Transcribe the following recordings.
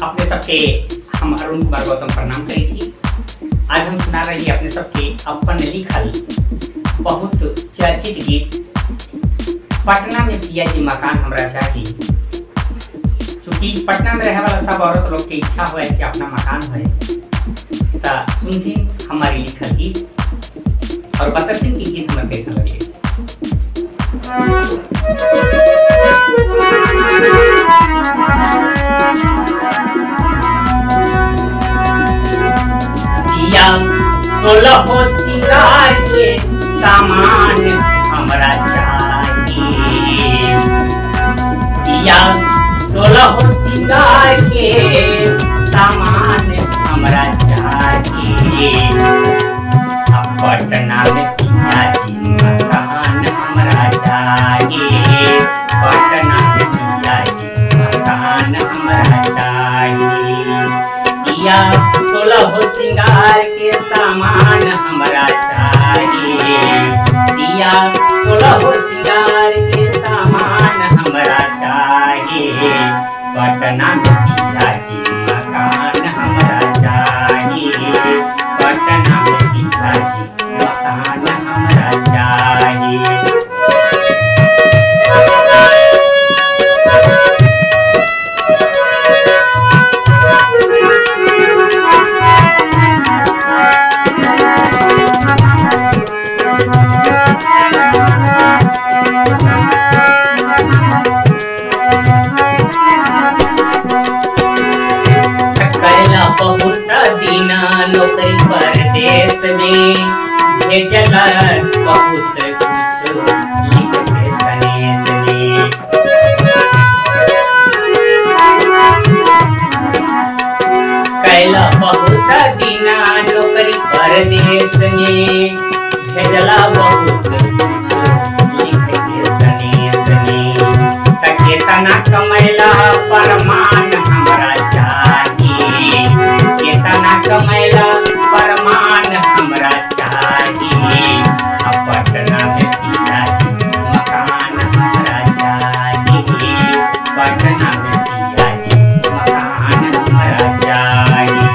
अपने सबके हम अरुण कुमार गौतम प्रणाम करी थी। आज हम सुना रही अपने सबके अपन लिखल बहुत चर्चित गीत पटना में पिया जी मकान हमरा चाहिए। चूँकि पटना में रहे वाला सब औरत लोग के इच्छा हो कि अपना मकान हो, तो सुनती हमारी लिखल गीत और बताती कि गीत हमें कैसा लगे। पिया 16 सिंगार के सामान हमरा चाहिए। पिया 16 सिंगार के सामान हमरा चाहिए। अब पटना में पिया जी मकान हमरा चाहिए। पटना में पिया जी मकान हमरा चाहिए। पिया 16 सिंगार के सामान हमरा चाहिए। पिया 16 सिंगार के सामान हमरा चाहिए। पटना में पिया जी मकान हमरा चाहिए। पटना में पिया जी मकान हमरा चाहिए। नौकरी परदेश में भेजला बहुत कुछ लिख के सनेश में। कैला बहुत दिना नौकरी परदेश में भेजला बहुत कुछ लिख के सनेश में। तके तना कमैला परमान हमरा चाहिए। केतना कमैला परमान हमरा चाहिए। पटना में पिया जी मकान हमरा चाहिए। पटना में पिया जी मकान हमरा चाहिए।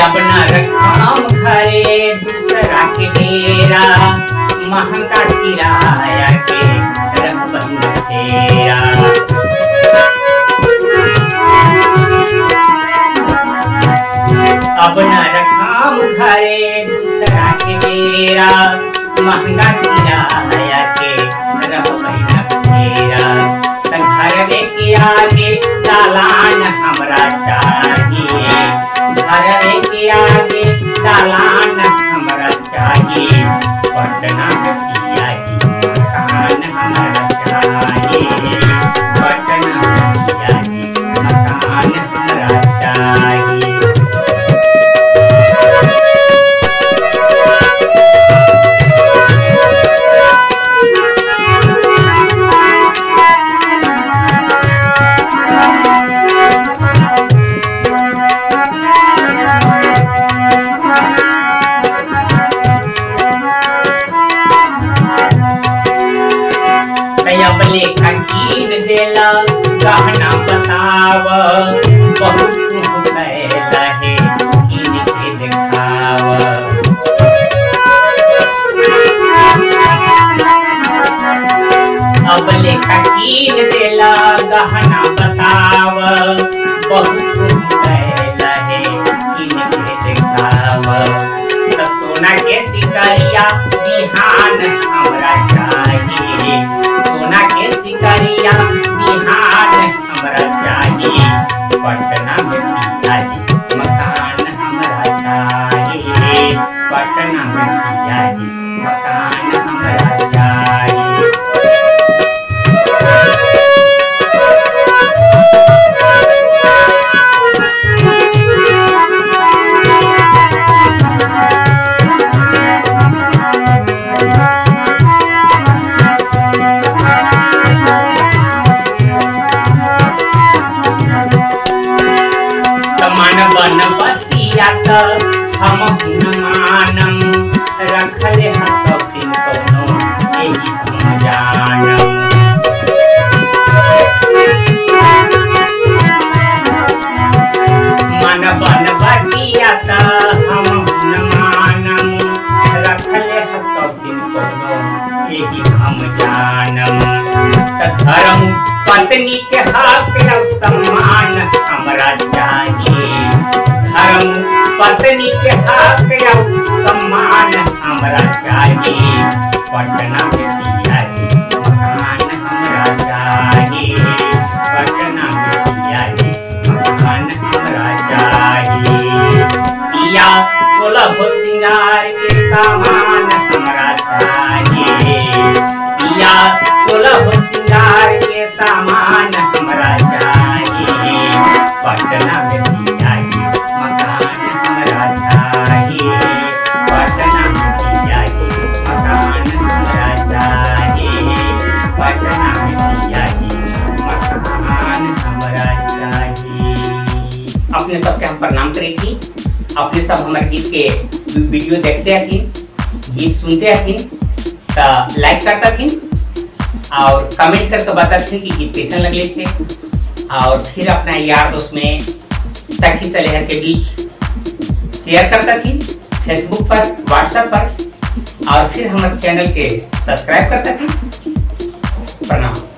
अपना रखाम घरे दूसरा के डेरा महंगा किराया के रहबन तेरा। अपना रखाम घरे दूसरा के डेरा महंगा किराया के रहबन तेरा। घरवे के आगे दालान हमरा चाहिए। घरवे के आगे दालान हमरा चाहिए। पटना में पिया जी मकान हमरा चाहिए। पटना में पिया जी मकान हमरा चाहिए। अबले कीन देला गहना बताव बहुत कुछ कैला है कीन के दिखाव। अबले कीन देला गहना बताव बहुत कुछ कैला है कीन के दिखाव। तो सोना के सिकरिया बिहान हमरा चाहिए। सोना के सिकरिया बिहान हमरा चाहिए। पटना में पिया जी मकान हमरा चाहिए। पटना में पिया जी मकान हमरा चाहिए। धर्म पत्नी के हक और सम्मान हमरा चाहिए। धर्म पत्नी के हक और सम्मान हमरा चाहिए। पटना में पिया जी मकान हमरा चाहिए। पटना में पिया जी मकान हमरा चाहिए। पिया 16 श्रृंगार के सामान हमरा चाहिए। पिया 16 श्रृंगार के सामान हमरा चाहिए। पटना में पिया जी मकान हमरा चाहिए। पटना में पिया जी मकान हमरा चाहिए। पटना में पिया जी मकान हमरा चाहिए। अपने सबके हम प्रणाम करी थी। अपने सब हमारे गीत के वीडियो देखते हथिन, गीत सुनते हथिन, तो लाइक करता थी और कमेंट करके बताते कि गीत कैसा लगले से, और फिर अपना यार दोस्त में सखी सलेहर के बीच शेयर करता थी फेसबुक पर, व्हाट्सएप पर, और फिर हमारे चैनल के सब्सक्राइब करता थी। प्रणाम।